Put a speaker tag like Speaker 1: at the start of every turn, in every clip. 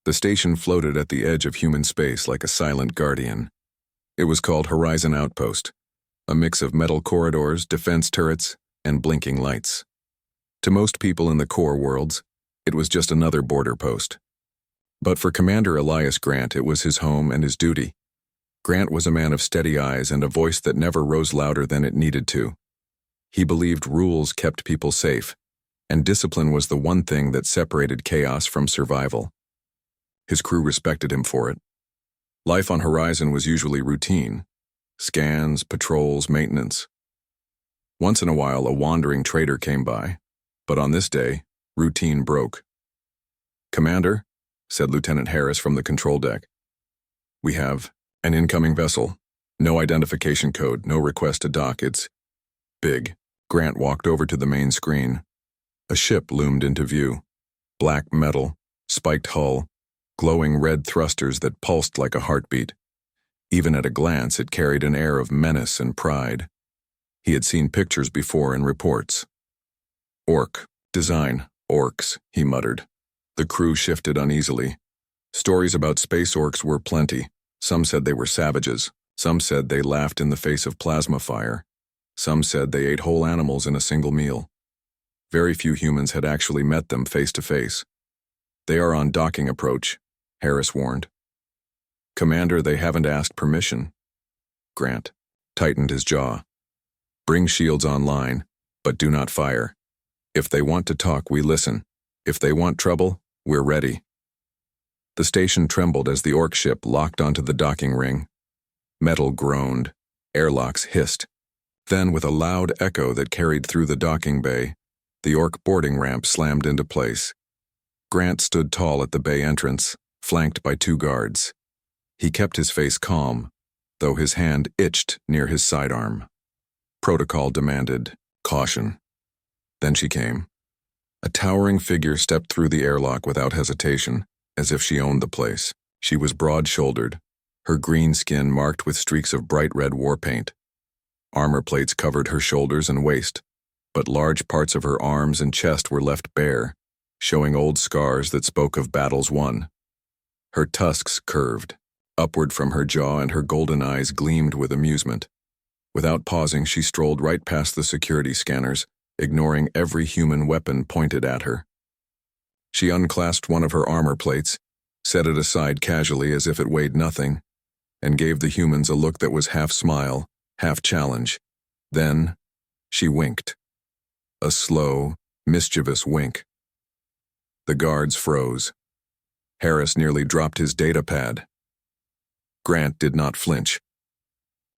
Speaker 1: The station floated at the edge of human space like a silent guardian. It was called Horizon Outpost, a mix of metal corridors, defense turrets, and blinking lights. To most people in the core worlds, it was just another border post. But for Commander Elias Grant, it was his home and his duty. Grant was a man of steady eyes and a voice that never rose louder than it needed to. He believed rules kept people safe, and discipline was the one thing that separated chaos from survival. His crew respected him for it. Life on Horizon was usually routine: scans, patrols, maintenance. Once in a while, a wandering trader came by, but on this day, routine broke. "Commander," said Lieutenant Harris from the control deck, "we have an incoming vessel. No identification code, no request to dock. It's big." Grant walked over to the main screen. A ship loomed into view. Black metal, spiked hull, glowing red thrusters that pulsed like a heartbeat. Even at a glance, it carried an air of menace and pride. He had seen pictures before in reports. "Orc. Design. Orcs," he muttered. The crew shifted uneasily. Stories about space orcs were plenty. Some said they were savages. Some said they laughed in the face of plasma fire. Some said they ate whole animals in a single meal. Very few humans had actually met them face to face. "They are on docking approach," Harris warned. "Commander, they haven't asked permission." Grant tightened his jaw. "Bring shields online, but do not fire. If they want to talk, we listen. If they want trouble, we're ready." The station trembled as the Orc ship locked onto the docking ring. Metal groaned. Airlocks hissed. Then, with a loud echo that carried through the docking bay, the Orc boarding ramp slammed into place. Grant stood tall at the bay entrance, flanked by 2 guards. He kept his face calm, though his hand itched near his sidearm. Protocol demanded caution. Then she came. A towering figure stepped through the airlock without hesitation, as if she owned the place. She was broad-shouldered, her green skin marked with streaks of bright red war paint. Armor plates covered her shoulders and waist, but large parts of her arms and chest were left bare, showing old scars that spoke of battles won. Her tusks curved upward from her jaw, and her golden eyes gleamed with amusement. Without pausing, she strolled right past the security scanners, ignoring every human weapon pointed at her. She unclasped one of her armor plates, set it aside casually as if it weighed nothing, and gave the humans a look that was half smile, half challenge. Then, she winked. A slow, mischievous wink. The guards froze. Harris nearly dropped his data pad. Grant did not flinch.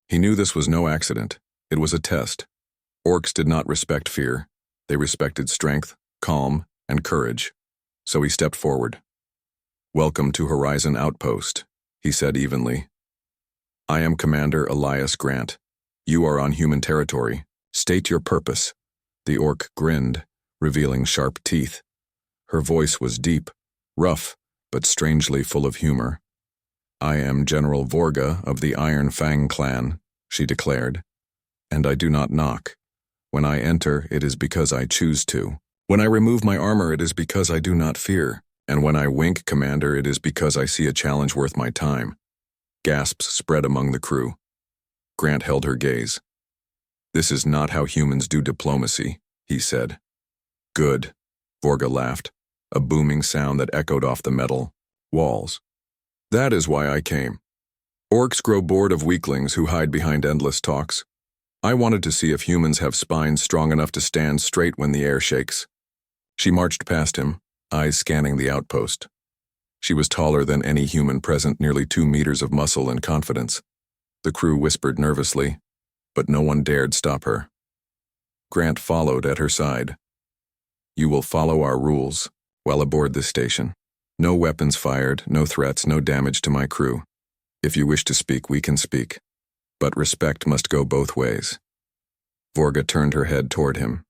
Speaker 1: He knew this was no accident. It was a test. Orcs did not respect fear. They respected strength, calm, and courage. So he stepped forward. "Welcome to Horizon Outpost," he said evenly. "I am Commander Elias Grant. You are on human territory. State your purpose." The Orc grinned, revealing sharp teeth. Her voice was deep, rough, but strangely full of humor. "I am General Vorga of the Iron Fang clan," she declared. "And I do not knock. When I enter, it is because I choose to. When I remove my armor, it is because I do not fear. And when I wink, Commander, it is because I see a challenge worth my time." Gasps spread among the crew. Grant held her gaze. "This is not how humans do diplomacy," he said. "Good," Vorga laughed, a booming sound that echoed off the metal walls. "That is why I came. Orcs grow bored of weaklings who hide behind endless talks. I wanted to see if humans have spines strong enough to stand straight when the air shakes." She marched past him, eyes scanning the outpost. She was taller than any human present, nearly 2 meters of muscle and confidence. The crew whispered nervously, but no one dared stop her. Grant followed at her side. "You will follow our rules while aboard this station. No weapons fired, no threats, no damage to my crew. If you wish to speak, we can speak. But respect must go both ways." Vorga turned her head toward him.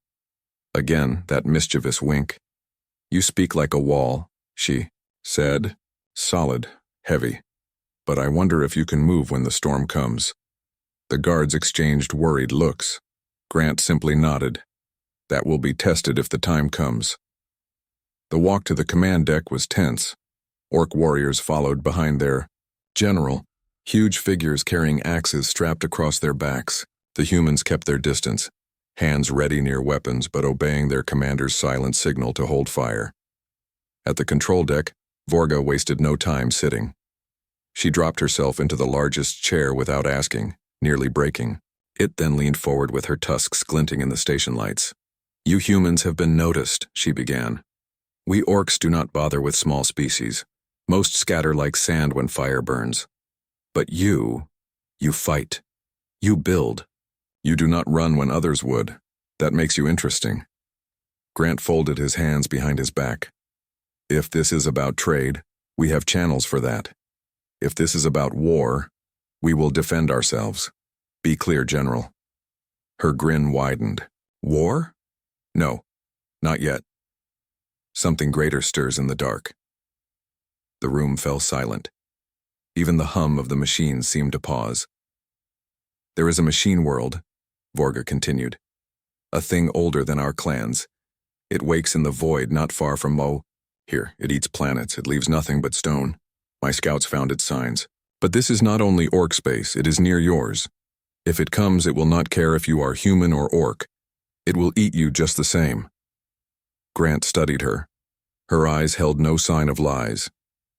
Speaker 1: Again, that mischievous wink. "You speak like a wall," she said. "Solid, heavy. But I wonder if you can move when the storm comes." The guards exchanged worried looks. Grant simply nodded. "That will be tested if the time comes." The walk to the command deck was tense. Orc warriors followed behind their general, huge figures carrying axes strapped across their backs. The humans kept their distance, hands ready near weapons but obeying their commander's silent signal to hold fire. At the control deck, Vorga wasted no time sitting. She dropped herself into the largest chair without asking, nearly breaking. It then leaned forward with her tusks glinting in the station lights. "You humans have been noticed," she began. "We orcs do not bother with small species. Most scatter like sand when fire burns. But you fight. You build. You do not run when others would. That makes you interesting." Grant folded his hands behind his back. "If this is about trade, we have channels for that. If this is about war, we will defend ourselves. Be clear, General." Her grin widened. "War? No, not yet. Something greater stirs in the dark." The room fell silent. Even the hum of the machines seemed to pause. "There is a machine world," Vorga continued. "A thing older than our clans. It wakes in the void not far from Here, it eats planets, it leaves nothing but stone. My scouts found its signs. But this is not only orc space, it is near yours. If it comes, it will not care if you are human or orc. It will eat you just the same." Grant studied her. Her eyes held no sign of lies.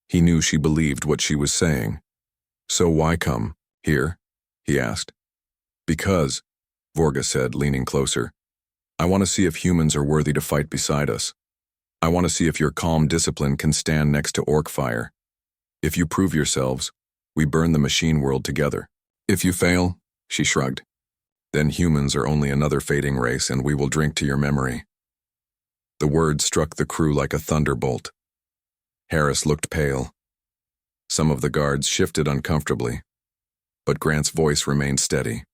Speaker 1: He knew she believed what she was saying. "So why come here?" he asked. "Because," Vorga said, leaning closer, "I want to see if humans are worthy to fight beside us. I want to see if your calm discipline can stand next to orc fire. If you prove yourselves, we burn the machine world together. If you fail," she shrugged, "then humans are only another fading race and we will drink to your memory." The words struck the crew like a thunderbolt. Harris looked pale. Some of the guards shifted uncomfortably, but Grant's voice remained steady.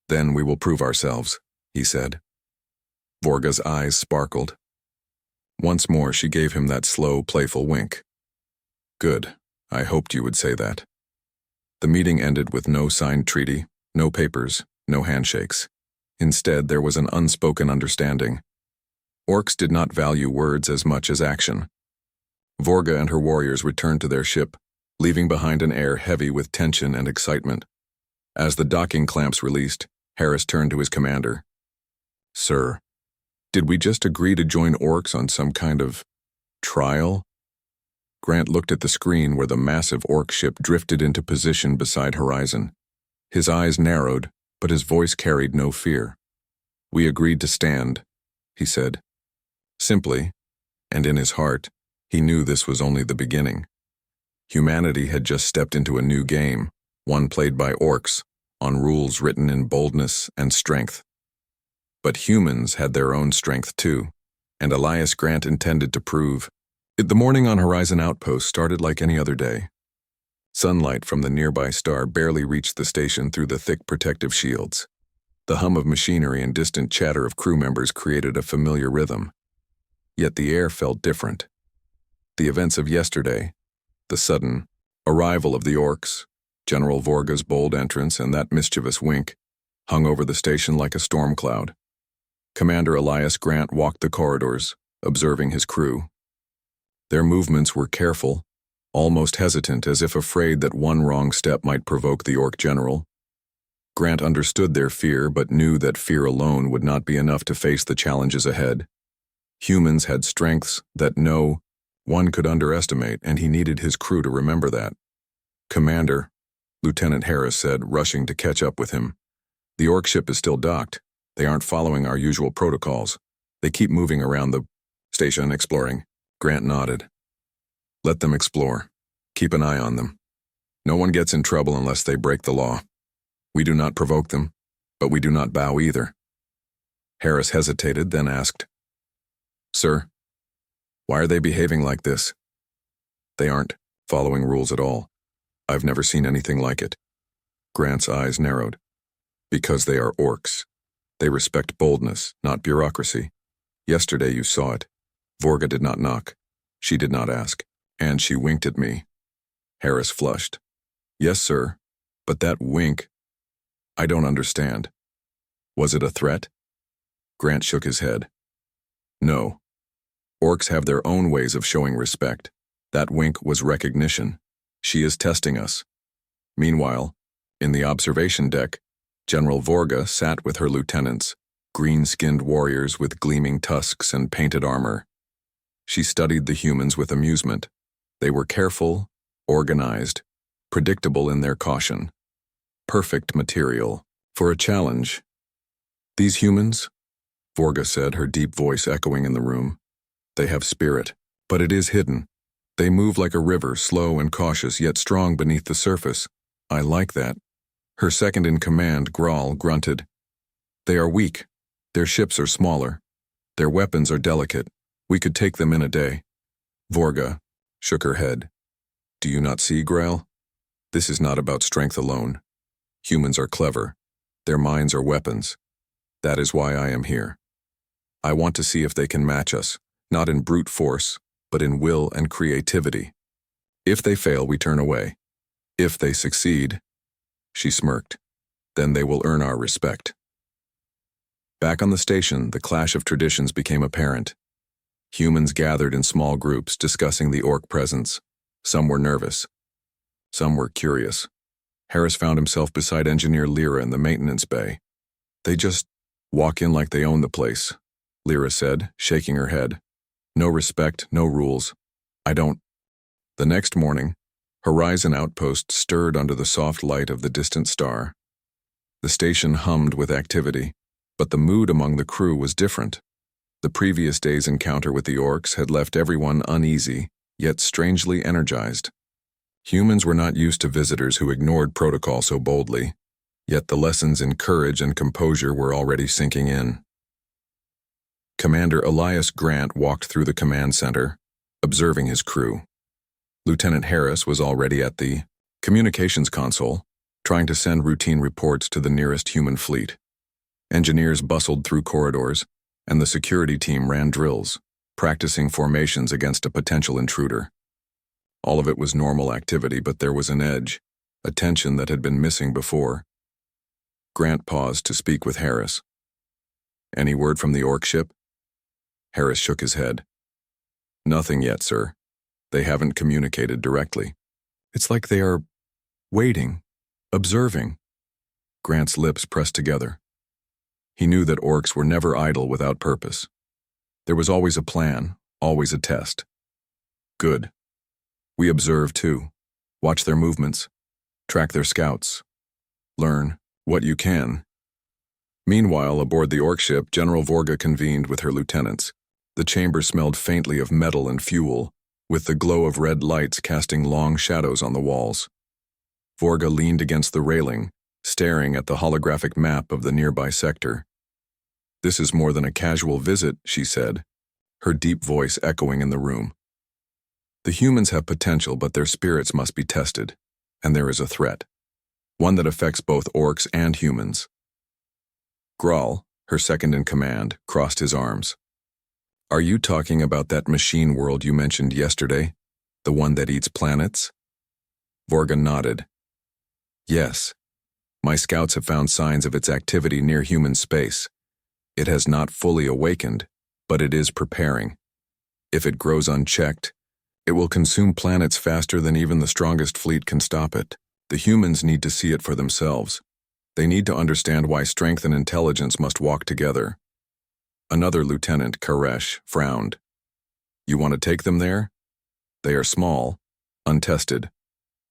Speaker 1: "Then we will prove ourselves," he said. Vorga's eyes sparkled. Once more she gave him that slow, playful wink. "Good. I hoped you would say that." The meeting ended with no signed treaty, no papers, no handshakes. Instead, there was an unspoken understanding. Orcs did not value words as much as action. Vorga and her warriors returned to their ship, leaving behind an air heavy with tension and excitement. As the docking clamps released, Harris turned to his commander. "Sir, did we just agree to join orcs on some kind of trial?" Grant looked at the screen where the massive orc ship drifted into position beside Horizon. His eyes narrowed, but his voice carried no fear. "We agreed to stand," he said. Simply, and in his heart, he knew this was only the beginning. Humanity had just stepped into a new game, one played by orcs, on rules written in boldness and strength. But humans had their own strength too, and Elias Grant intended to prove. The morning on Horizon Outpost started like any other day. Sunlight from the nearby star barely reached the station through the thick protective shields. The hum of machinery and distant chatter of crew members created a familiar rhythm. Yet the air felt different. The events of yesterday, the sudden arrival of the orcs, General Vorga's bold entrance and that mischievous wink, hung over the station like a storm cloud. Commander Elias Grant walked the corridors, observing his crew. Their movements were careful, almost hesitant, as if afraid that one wrong step might provoke the orc general. Grant understood their fear, but knew that fear alone would not be enough to face the challenges ahead. Humans had strengths that no one could underestimate, and he needed his crew to remember that. "Commander," Lieutenant Harris said, rushing to catch up with him, "the orc ship is still docked. They aren't following our usual protocols. They keep moving around the station, exploring." Grant nodded. "Let them explore. Keep an eye on them. No one gets in trouble unless they break the law. We do not provoke them, but we do not bow either." Harris hesitated, then asked, "Sir, why are they behaving like this?" "They aren't following rules at all. I've never seen anything like it." Grant's eyes narrowed. "Because they are orcs. They respect boldness, not bureaucracy. Yesterday you saw it. Vorga did not knock. She did not ask. And she winked at me." Harris flushed. "Yes, sir, but that wink, I don't understand. Was it a threat?" Grant shook his head. "No. Orcs have their own ways of showing respect. That wink was recognition. She is testing us. Meanwhile, in the observation deck, General Vorga sat with her lieutenants, green-skinned warriors with gleaming tusks and painted armor. She studied the humans with amusement. They were careful, organized, predictable in their caution. Perfect material for a challenge. These humans, Vorga said, her deep voice echoing in the room, they have spirit, but it is hidden. They move like a river, slow and cautious, yet strong beneath the surface. I like that. Her second-in-command, Graal, grunted. They are weak. Their ships are smaller. Their weapons are delicate. We could take them in a day. Vorga shook her head. Do you not see, Graal? This is not about strength alone. Humans are clever. Their minds are weapons. That is why I am here. I want to see if they can match us, not in brute force, but in will and creativity. If they fail, we turn away. If they succeed, she smirked, then they will earn our respect. Back on the station, the clash of traditions became apparent. Humans gathered in small groups discussing the Orc presence. Some were nervous. Some were curious. Harris found himself beside Engineer Lyra in the maintenance bay. They just walk in like they own the place, Lyra said, shaking her head. No respect, no rules. I don't. The next morning, Horizon Outpost stirred under the soft light of the distant star. The station hummed with activity, but the mood among the crew was different. The previous day's encounter with the Orcs had left everyone uneasy, yet strangely energized. Humans were not used to visitors who ignored protocol so boldly, yet the lessons in courage and composure were already sinking in. Commander Elias Grant walked through the command center, observing his crew. Lieutenant Harris was already at the communications console, trying to send routine reports to the nearest human fleet. Engineers bustled through corridors, and the security team ran drills, practicing formations against a potential intruder. All of it was normal activity, but there was an edge, a tension that had been missing before. Grant paused to speak with Harris. Any word from the Orc ship? Harris shook his head. Nothing yet, sir. They haven't communicated directly. It's like they are waiting, observing. Grant's lips pressed together. He knew that Orcs were never idle without purpose. There was always a plan, always a test. Good. We observe too. Watch their movements. Track their scouts. Learn what you can. Meanwhile, aboard the Orc ship, General Vorga convened with her lieutenants. The chamber smelled faintly of metal and fuel, with the glow of red lights casting long shadows on the walls. Vorga leaned against the railing, staring at the holographic map of the nearby sector. This is more than a casual visit, she said, her deep voice echoing in the room. The humans have potential, but their spirits must be tested, and there is a threat, one that affects both Orcs and humans. Graal, her second-in-command, crossed his arms. Are you talking about that machine world you mentioned yesterday, the one that eats planets? Vorga nodded. Yes. My scouts have found signs of its activity near human space. It has not fully awakened, but it is preparing. If it grows unchecked, it will consume planets faster than even the strongest fleet can stop it. The humans need to see it for themselves. They need to understand why strength and intelligence must walk together. Another lieutenant, Karesh, frowned. You want to take them there? They are small, untested.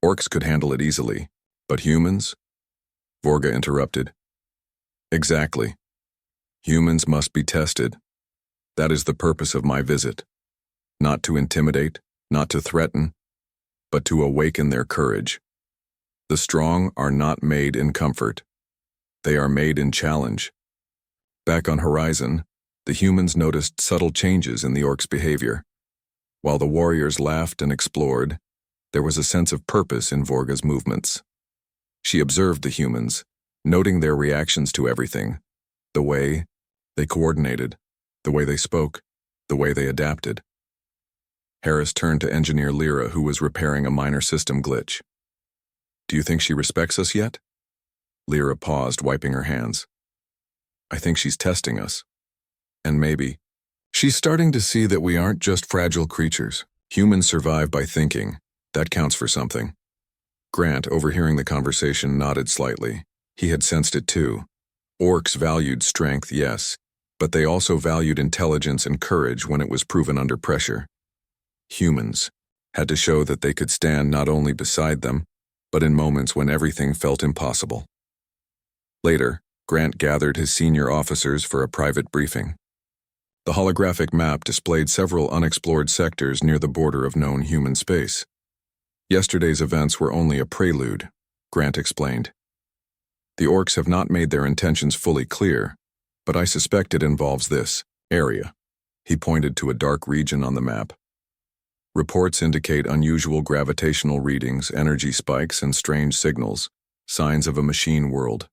Speaker 1: Orcs could handle it easily, but humans? Vorga interrupted. Exactly. Humans must be tested. That is the purpose of my visit. Not to intimidate, not to threaten, but to awaken their courage. The strong are not made in comfort. They are made in challenge. Back on Horizon, the humans noticed subtle changes in the Orcs' behavior. While the warriors laughed and explored, there was a sense of purpose in Vorga's movements. She observed the humans, noting their reactions to everything, the way they coordinated, the way they spoke, the way they adapted. Harris turned to Engineer Lyra, who was repairing a minor system glitch. Do you think she respects us yet? Lyra paused, wiping her hands. I think she's testing us. And maybe she's starting to see that we aren't just fragile creatures. Humans survive by thinking. That counts for something. Grant, overhearing the conversation, nodded slightly. He had sensed it too. Orcs valued strength, yes, but they also valued intelligence and courage when it was proven under pressure. Humans had to show that they could stand not only beside them, but in moments when everything felt impossible. Later, Grant gathered his senior officers for a private briefing. The holographic map displayed several unexplored sectors near the border of known human space. Yesterday's events were only a prelude, Grant explained. The Orcs have not made their intentions fully clear, but I suspect it involves this area. He pointed to a dark region on the map. Reports indicate unusual gravitational readings, energy spikes, and strange signals, signs of a machine world.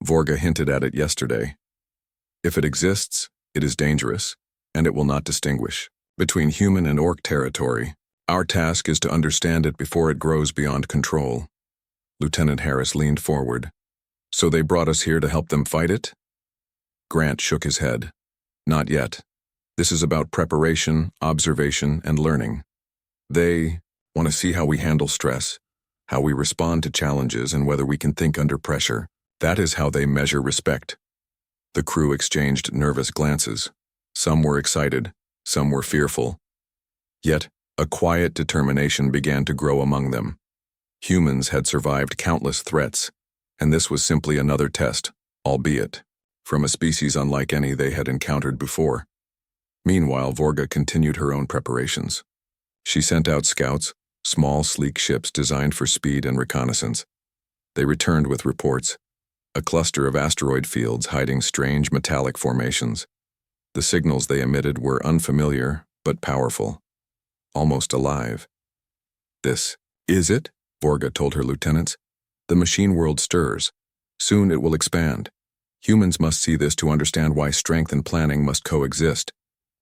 Speaker 1: Vorga hinted at it yesterday. If it exists, it is dangerous, and it will not distinguish between human and Orc territory. Our task is to understand it before it grows beyond control. Lieutenant Harris leaned forward. So they brought us here to help them fight it? Grant shook his head. Not yet. This is about preparation, observation, and learning. They want to see how we handle stress, how we respond to challenges, and whether we can think under pressure. That is how they measure respect. The crew exchanged nervous glances. Some were excited, some were fearful. Yet, a quiet determination began to grow among them. Humans had survived countless threats, and this was simply another test, albeit from a species unlike any they had encountered before. Meanwhile, Vorga continued her own preparations. She sent out scouts, small, sleek ships designed for speed and reconnaissance. They returned with reports. A cluster of asteroid fields hiding strange metallic formations. The signals they emitted were unfamiliar, but powerful. Almost alive. This is it, Vorga told her lieutenants. The machine world stirs. Soon it will expand. Humans must see this to understand why strength and planning must coexist.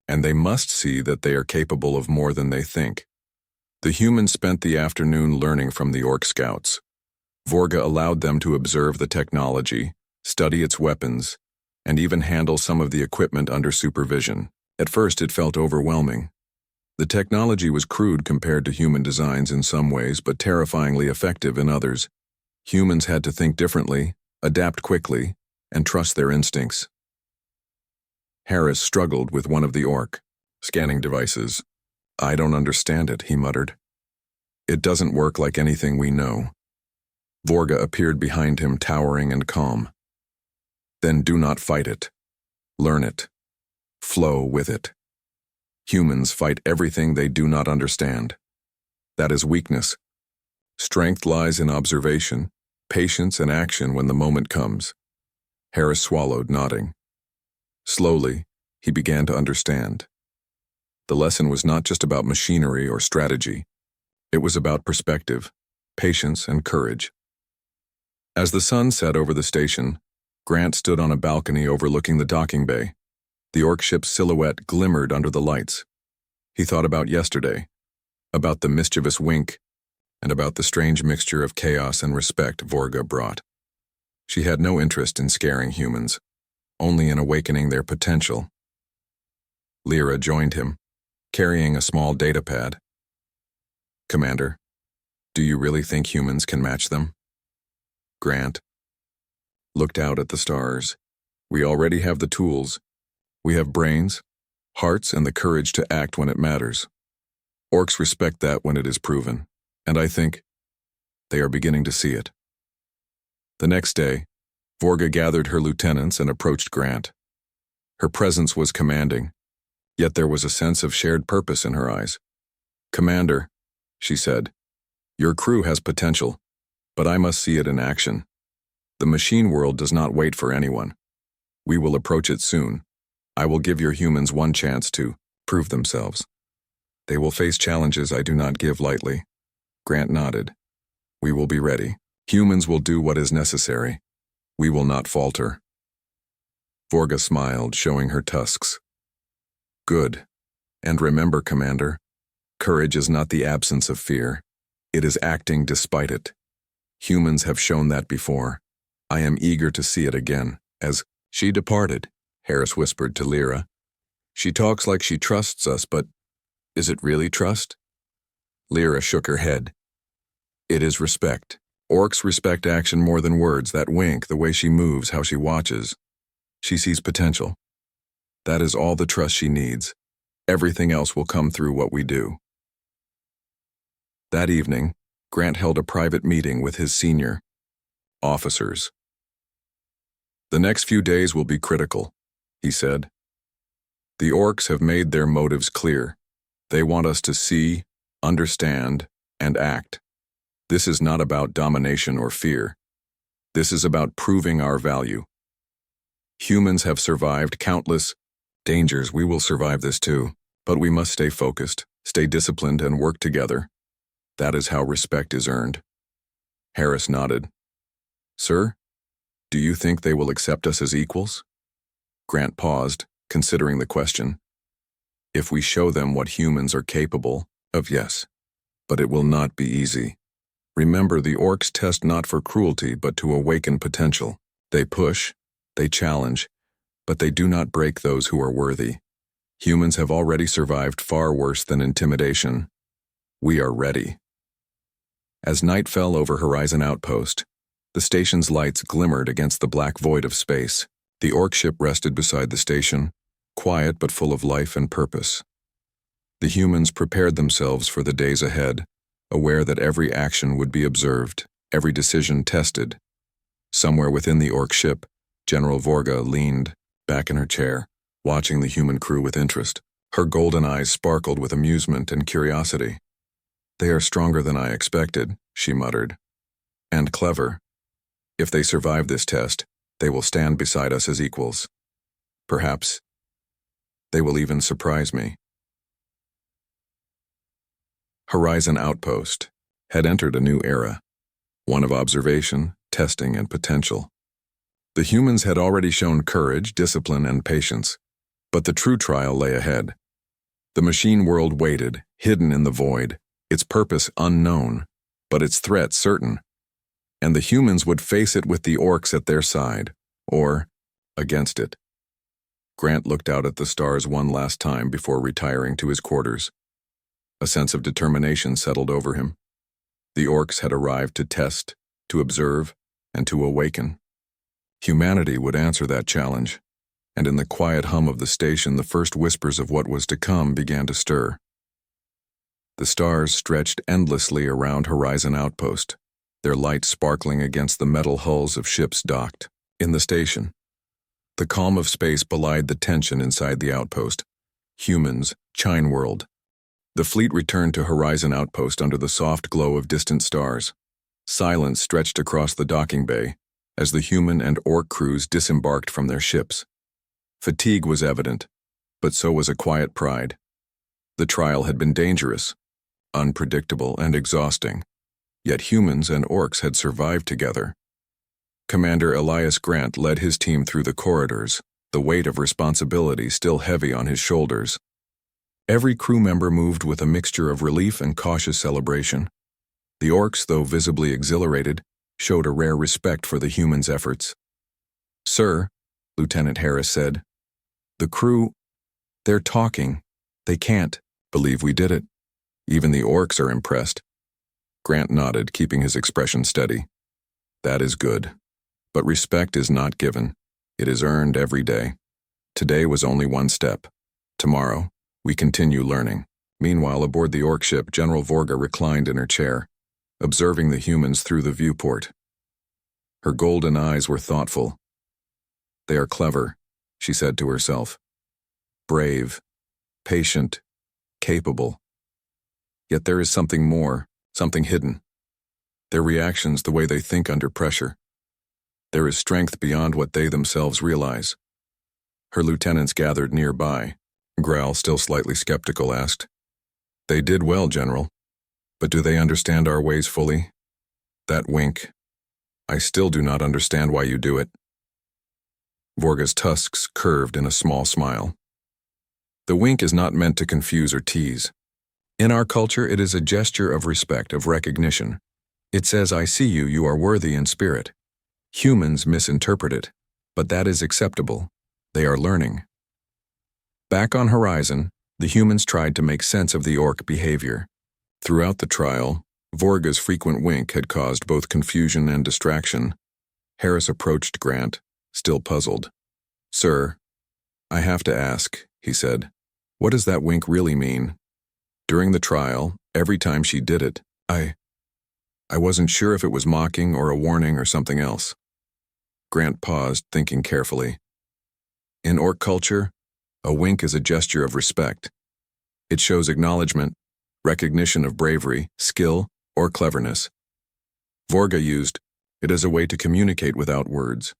Speaker 1: And they must see that they are capable of more than they think. The humans spent the afternoon learning from the Orc scouts. Vorga allowed them to observe the technology, study its weapons, and even handle some of the equipment under supervision. At first, it felt overwhelming. The technology was crude compared to human designs in some ways, but terrifyingly effective in others. Humans had to think differently, adapt quickly, and trust their instincts. Harris struggled with one of the Orc scanning devices. I don't understand it, he muttered. It doesn't work like anything we know. Vorga appeared behind him, towering and calm. Then do not fight it. Learn it. Flow with it. Humans fight everything they do not understand. That is weakness. Strength lies in observation, patience, and action when the moment comes. Harris swallowed, nodding. Slowly, he began to understand. The lesson was not just about machinery or strategy. It was about perspective, patience, and courage. As the sun set over the station, Grant stood on a balcony overlooking the docking bay. The Orc ship's silhouette glimmered under the lights. He thought about yesterday, about the mischievous wink, and about the strange mixture of chaos and respect Vorga brought. She had no interest in scaring humans, only in awakening their potential. Lyra joined him, carrying a small data pad. Commander, do you really think humans can match them? Grant looked out at the stars. We already have the tools. We have brains, hearts, and the courage to act when it matters. Orcs respect that when it is proven, and I think they are beginning to see it. The next day, Vorga gathered her lieutenants and approached Grant. Her presence was commanding, yet there was a sense of shared purpose in her eyes. Commander, she said, your crew has potential, but I must see it in action. The machine world does not wait for anyone. We will approach it soon. I will give your humans one chance to prove themselves. They will face challenges I do not give lightly. Grant nodded. We will be ready. Humans will do what is necessary. We will not falter. Vorga smiled, showing her tusks. Good. And remember, Commander, courage is not the absence of fear. It is acting despite it. Humans have shown that before. I am eager to see it again. As she departed, Harris whispered to Lyra. She talks like she trusts us, but Is it really trust? Lyra shook her head. It is respect. Orcs respect action more than words, that wink, the way she moves, how she watches. She sees potential. That is all the trust she needs. Everything else will come through what we do. That evening, Grant held a private meeting with his senior officers. The next few days will be critical, he said. The Orcs have made their motives clear. They want us to see, understand, and act. This is not about domination or fear. This is about proving our value. Humans have survived countless dangers. We will survive this too, but we must stay focused, stay disciplined, and work together. That is how respect is earned. Harris nodded. Sir, do you think they will accept us as equals? Grant paused, considering the question. If we show them what humans are capable of, yes. But it will not be easy. Remember, the Orcs test not for cruelty, but to awaken potential. They push, they challenge, but they do not break those who are worthy. Humans have already survived far worse than intimidation. We are ready. As night fell over Horizon Outpost, the station's lights glimmered against the black void of space. The Orc ship rested beside the station, quiet but full of life and purpose. The humans prepared themselves for the days ahead, aware that every action would be observed, every decision tested. Somewhere within the Orc ship, General Vorga leaned back in her chair, watching the human crew with interest. Her golden eyes sparkled with amusement and curiosity. They are stronger than I expected, she muttered. And clever. If they survive this test, they will stand beside us as equals. Perhaps they will even surprise me. Horizon Outpost had entered a new era, one of observation, testing, and potential. The humans had already shown courage, discipline, and patience, but the true trial lay ahead. The machine world waited, hidden in the void, its purpose unknown, but its threat certain. And the humans would face it with the Orcs at their side, or against it. Grant looked out at the stars one last time before retiring to his quarters. A sense of determination settled over him. The Orcs had arrived to test, to observe, and to awaken. Humanity would answer that challenge, and in the quiet hum of the station, the first whispers of what was to come began to stir. The stars stretched endlessly around Horizon Outpost, their light sparkling against the metal hulls of ships docked in the station. The calm of space belied the tension inside the outpost. Humans, Chine World. The fleet returned to Horizon Outpost under the soft glow of distant stars. Silence stretched across the docking bay as the human and Orc crews disembarked from their ships. Fatigue was evident, but so was a quiet pride. The trial had been dangerous, unpredictable, and exhausting, yet humans and Orcs had survived together. Commander Elias Grant led his team through the corridors, the weight of responsibility still heavy on his shoulders. Every crew member moved with a mixture of relief and cautious celebration. The Orcs, though visibly exhilarated, showed a rare respect for the humans' efforts. Sir, Lieutenant Harris said, the crew, they're talking. They can't believe we did it. Even the Orcs are impressed. Grant nodded, keeping his expression steady. That is good. But respect is not given. It is earned every day. Today was only one step. Tomorrow, we continue learning. Meanwhile, aboard the Orc ship, General Vorga reclined in her chair, observing the humans through the viewport. Her golden eyes were thoughtful. They are clever, she said to herself. Brave, patient, capable. Yet there is something more, something hidden. Their reactions, the way they think under pressure. There is strength beyond what they themselves realize. Her lieutenants gathered nearby. Growl, still slightly skeptical, asked, They did well, General. But do they understand our ways fully? That wink. I still do not understand why you do it. Vorga's tusks curved in a small smile. The wink is not meant to confuse or tease. In our culture, it is a gesture of respect, of recognition. It says, I see you, you are worthy in spirit. Humans misinterpret it, but that is acceptable. They are learning. Back on Horizon, The humans tried to make sense of the orc behavior. Throughout the trial, Vorga's frequent wink had caused both confusion and distraction. Harris approached Grant, still puzzled. "Sir, I have to ask," he said. "What does that wink really mean? During the trial, every time she did it, I wasn't sure if it was mocking or a warning or something else." Grant paused, thinking carefully. In orc culture, a wink is a gesture of respect. It shows acknowledgement, recognition of bravery, skill, or cleverness. Vorga used it as a way to communicate without words.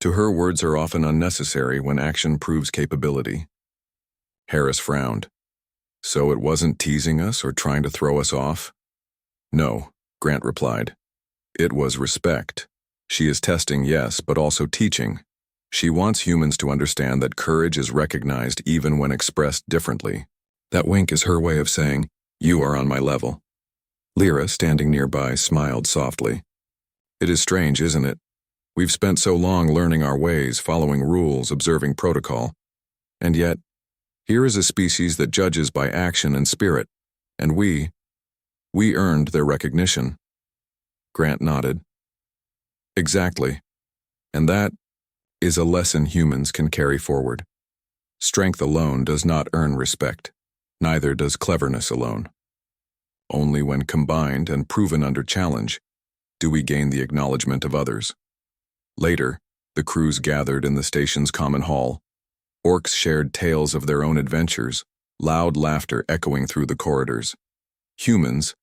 Speaker 1: To her, words are often unnecessary when action proves capability. Harris frowned. "So it wasn't teasing us or trying to throw us off?" "No," Grant replied. "It was respect. She is testing, yes, but also teaching. She wants humans to understand that courage is recognized even when expressed differently. That wink is her way of saying, 'You are on my level.'" Lyra, standing nearby, smiled softly. "It is strange, isn't it? We've spent so long learning our ways, following rules, observing protocol. And yet, here is a species that judges by action and spirit, and we earned their recognition." Grant nodded. "Exactly. And that is a lesson humans can carry forward. Strength alone does not earn respect. Neither does cleverness alone. Only when combined and proven under challenge do we gain the acknowledgement of others." Later, the crews gathered in the station's common hall. Orcs shared tales of their own adventures, loud laughter echoing through the corridors. Humans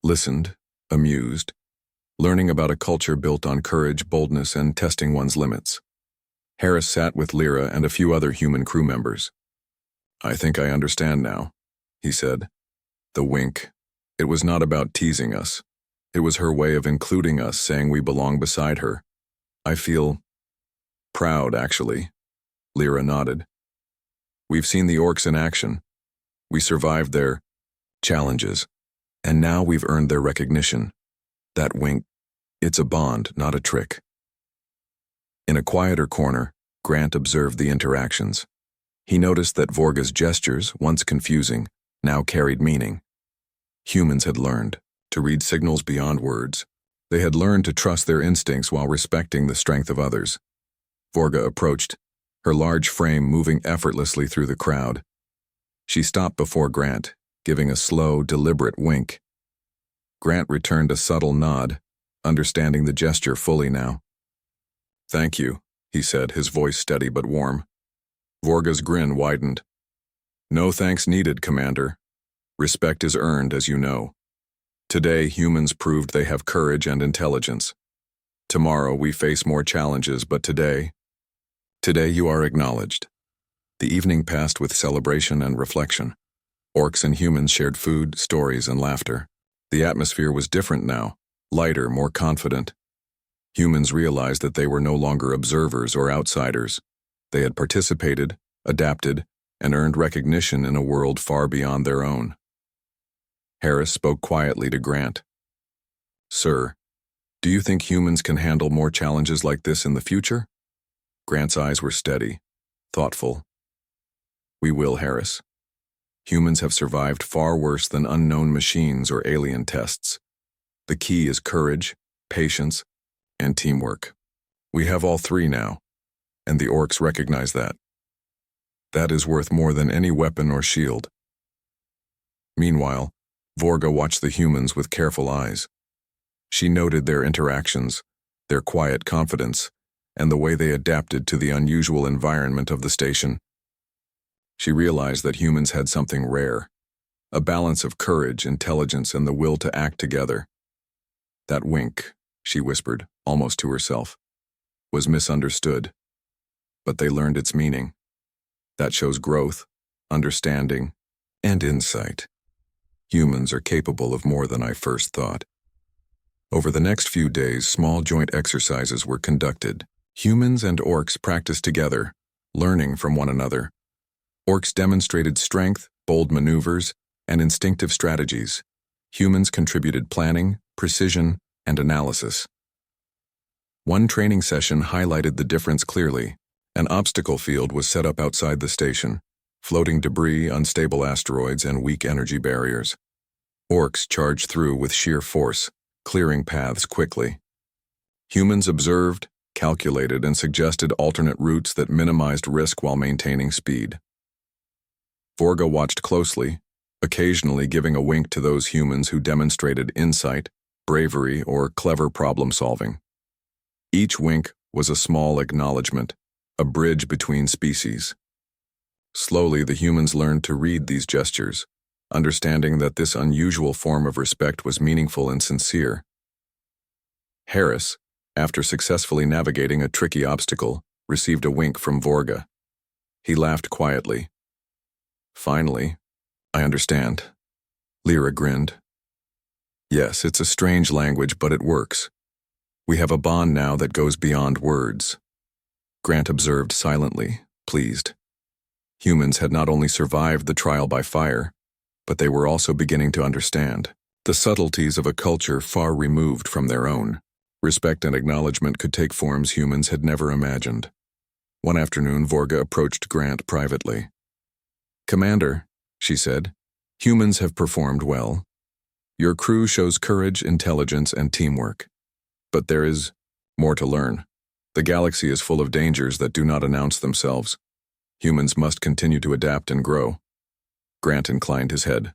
Speaker 1: listened, amused, learning about a culture built on courage, boldness, and testing one's limits. Harris sat with Lyra and a few other human crew members. "I think I understand now," he said. "The wink. It was not about teasing us. It was her way of including us, saying we belong beside her. I feel proud, actually." Lyra nodded. "We've seen the orcs in action. We survived their challenges, and now we've earned their recognition. That wink, it's a bond, not a trick." In a quieter corner, Grant observed the interactions. He noticed that Vorga's gestures, once confusing, now carried meaning. Humans had learned to read signals beyond words. They had learned to trust their instincts while respecting the strength of others. Vorga approached, her large frame moving effortlessly through the crowd. She stopped before Grant, giving a slow, deliberate wink. Grant returned a subtle nod, understanding the gesture fully now. "Thank you," he said, his voice steady but warm. Vorga's grin widened. "No thanks needed, Commander. Respect is earned, as you know. Today, humans proved they have courage and intelligence. Tomorrow, we face more challenges, but today you are acknowledged." The evening passed with celebration and reflection. Orcs and humans shared food, stories, and laughter. The atmosphere was different now, lighter, more confident. Humans realized that they were no longer observers or outsiders. They had participated, adapted, and earned recognition in a world far beyond their own. Harris spoke quietly to Grant. "Sir, do you think humans can handle more challenges like this in the future?" Grant's eyes were steady, thoughtful. "We will, Harris. Humans have survived far worse than unknown machines or alien tests. The key is courage, patience, and teamwork. We have all three now, and the orcs recognize that. That is worth more than any weapon or shield." Meanwhile, Vorga watched the humans with careful eyes. She noted their interactions, their quiet confidence, and the way they adapted to the unusual environment of the station. She realized that humans had something rare, a balance of courage, intelligence, and the will to act together. "That wink," she whispered, almost to herself, "was misunderstood, but they learned its meaning. That shows growth, understanding, and insight. Humans are capable of more than I first thought." Over the next few days, small joint exercises were conducted. Humans and orcs practiced together, learning from one another. Orcs demonstrated strength, bold maneuvers, and instinctive strategies. Humans contributed planning, precision, and analysis. One training session highlighted the difference clearly. An obstacle field was set up outside the station. floating debris, unstable asteroids, and weak energy barriers. Orcs charged through with sheer force, clearing paths quickly. Humans observed, calculated, and suggested alternate routes that minimized risk while maintaining speed. Vorga watched closely, occasionally giving a wink to those humans who demonstrated insight, bravery, or clever problem-solving. Each wink was a small acknowledgement, a bridge between species. Slowly, the humans learned to read these gestures, understanding that this unusual form of respect was meaningful and sincere. Harris, after successfully navigating a tricky obstacle, received a wink from Vorga. He laughed quietly. Finally, I understand. Lyra grinned. Yes, it's a strange language, but it works. We have a bond now that goes beyond words. Grant observed silently, pleased. Humans had not only survived the trial by fire, but they were also beginning to understand the subtleties of a culture far removed from their own. Respect and acknowledgement could take forms humans had never imagined. One afternoon, Vorga approached Grant privately. "Commander," she said, "humans have performed well. Your crew shows courage, intelligence, and teamwork. But there is more to learn. The galaxy is full of dangers that do not announce themselves. Humans must continue to adapt and grow." Grant inclined his head.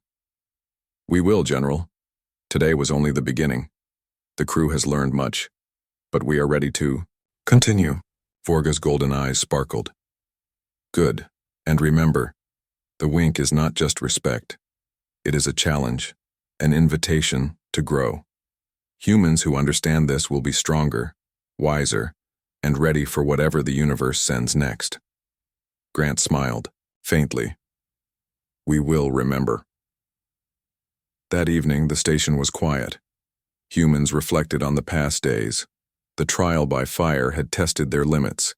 Speaker 1: "We will, General. Today was only the beginning. The crew has learned much, but we are ready to continue." Vorga's golden eyes sparkled. "Good. And remember, the wink is not just respect. It is a challenge, an invitation to grow. Humans who understand this will be stronger, wiser, and ready for whatever the universe sends next." Grant smiled, faintly. "We will remember." That evening, the station was quiet. Humans reflected on the past days. The trial by fire had tested their limits.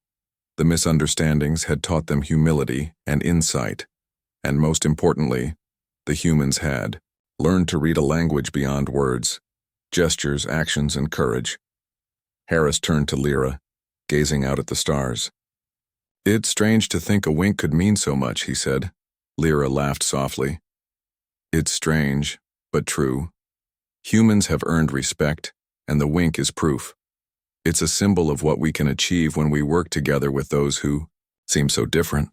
Speaker 1: The misunderstandings had taught them humility and insight. And most importantly, the humans had learned to read a language beyond words, gestures, actions, and courage. Harris turned to Lyra, gazing out at the stars. "It's strange to think a wink could mean so much," he said. Lyra laughed softly. "It's strange, but true. Humans have earned respect, and the wink is proof. It's a symbol of what we can achieve when we work together with those who seem so different."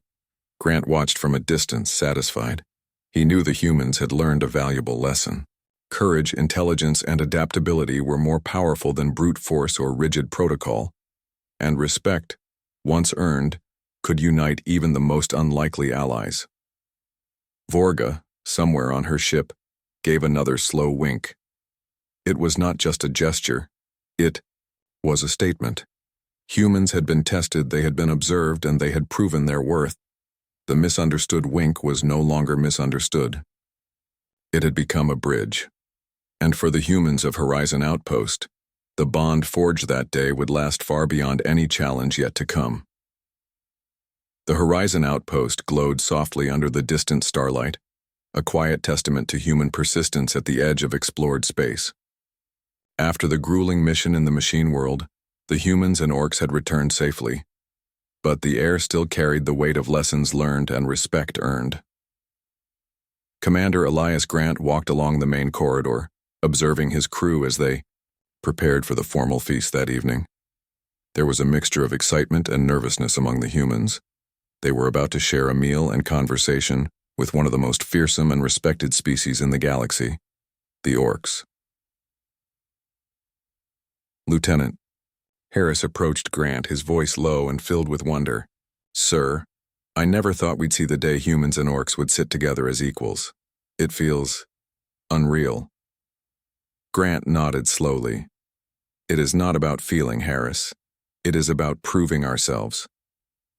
Speaker 1: Grant watched from a distance, satisfied. He knew the humans had learned a valuable lesson. Courage, intelligence, and adaptability were more powerful than brute force or rigid protocol. And respect, once earned, could unite even the most unlikely allies. Vorga, somewhere on her ship, gave another slow wink. It was not just a gesture. It was a statement. Humans had been tested, they had been observed, and they had proven their worth. The misunderstood wink was no longer misunderstood. It had become a bridge. And for the humans of Horizon Outpost, the bond forged that day would last far beyond any challenge yet to come. The Horizon Outpost glowed softly under the distant starlight, a quiet testament to human persistence at the edge of explored space. After the grueling mission in the machine world, the humans and orcs had returned safely. But the air still carried the weight of lessons learned and respect earned. Commander Elias Grant walked along the main corridor, observing his crew as they prepared for the formal feast that evening. There was a mixture of excitement and nervousness among the humans. They were about to share a meal and conversation with one of the most fearsome and respected species in the galaxy, the Orcs. "Lieutenant." Harris approached Grant, his voice low and filled with wonder. "Sir, I never thought we'd see the day humans and orcs would sit together as equals. It feels unreal." Grant nodded slowly. "It is not about feeling, Harris. It is about proving ourselves.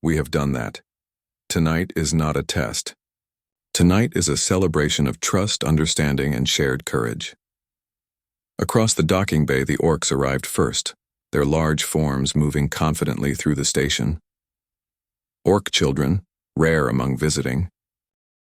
Speaker 1: We have done that. Tonight is not a test. Tonight is a celebration of trust, understanding, and shared courage." Across the docking bay, the orcs arrived first, their large forms moving confidently through the station. Orc children, rare among visiting,